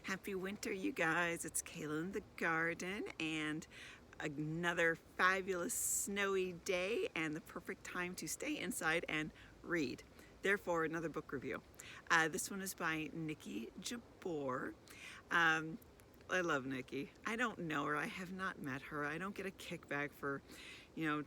Happy winter, you guys. It's Kayla in the garden and another fabulous snowy day and the perfect time to stay inside and read. Therefore, another book review. This one is by Niki Jabbour. I love Niki. I don't know her. I have not met her. I don't get a kickback for,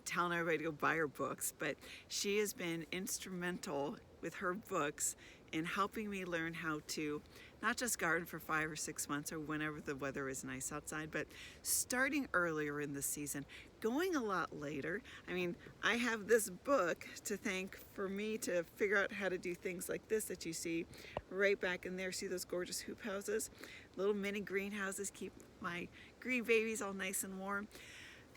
telling everybody to go buy her books, but she has been instrumental with her books in helping me learn how to not just garden for 5 or 6 months or whenever the weather is nice outside, but starting earlier in the season, going a lot later. I mean, I have this book to thank for me to figure out how to do things like this that you see right back in there. See those gorgeous hoop houses? Little mini greenhouses keep my green babies all nice and warm.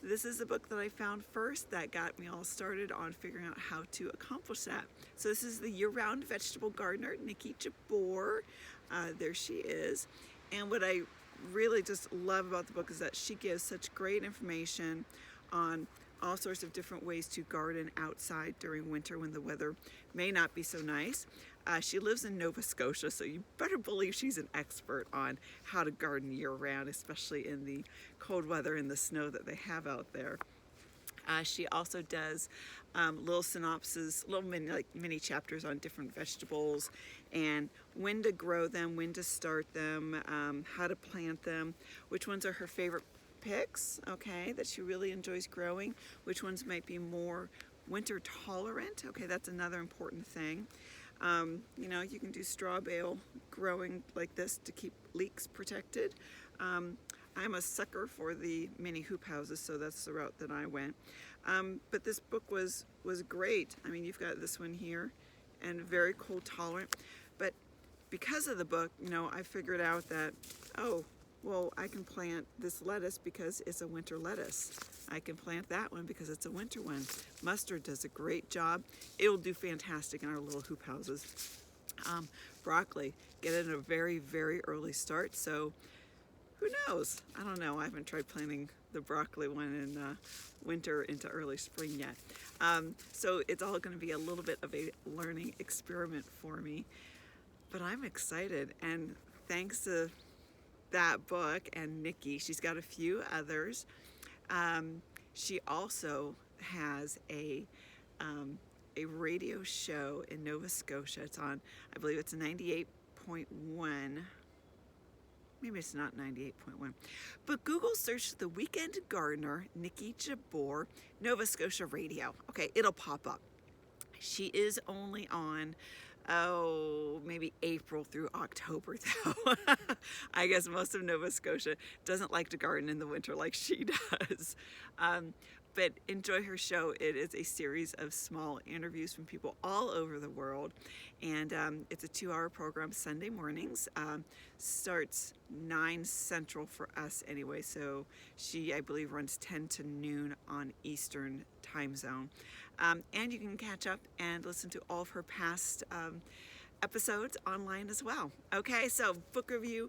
This is the book that I found first that got me all started on figuring out how to accomplish that. So this is the Year-Round Vegetable Gardener, Niki Jabbour. There she is. And what I really just love about the book is that she gives such great information on all sorts of different ways to garden outside during winter when the weather may not be so nice. She lives in Nova Scotia, so you better believe she's an expert on how to garden year-round, especially in the cold weather and the snow that they have out there. She also does little synopses, little mini chapters on different vegetables and when to grow them, when to start them, how to plant them, which ones are her favorite picks, okay, that she really enjoys growing, which ones might be more winter tolerant, okay, that's another important thing. You can do straw bale growing like this to keep leeks protected. I'm a sucker for the mini hoop houses, so that's the route that I went. But this book was great. I mean, you've got this one here and very cold tolerant, but because of the book, I figured out that, I can plant this lettuce because it's a winter lettuce. I can plant that one because it's a winter one. Mustard does a great job. It'll do fantastic in our little hoop houses. Broccoli, get it in a very, very early start. So who knows? I don't know. I haven't tried planting the broccoli one in winter into early spring yet. So it's all going to be a little bit of a learning experiment for me. But I'm excited. And thanks to that book and Niki, she's got a few others. She also has a radio show in Nova Scotia. It's on, I believe it's 98.1. Maybe it's not 98.1. But Google search The Weekend Gardener, Niki Jabbour, Nova Scotia Radio. Okay, it'll pop up. She is only on maybe April through October though. I guess most of Nova Scotia doesn't like to garden in the winter like she does. But enjoy her show. It is a series of small interviews from people all over the world. And it's a 2-hour program Sunday mornings. Starts 9 Central for us anyway. So she, I believe, runs 10 to noon on Eastern time zone. And you can catch up and listen to all of her past episodes online as well. Okay, so book review,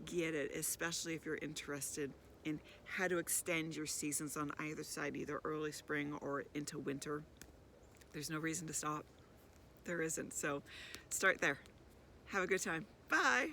get it, especially if you're interested in how to extend your seasons on either side, either early spring or into winter. There's no reason to stop. There isn't. So start there. Have a good time. Bye.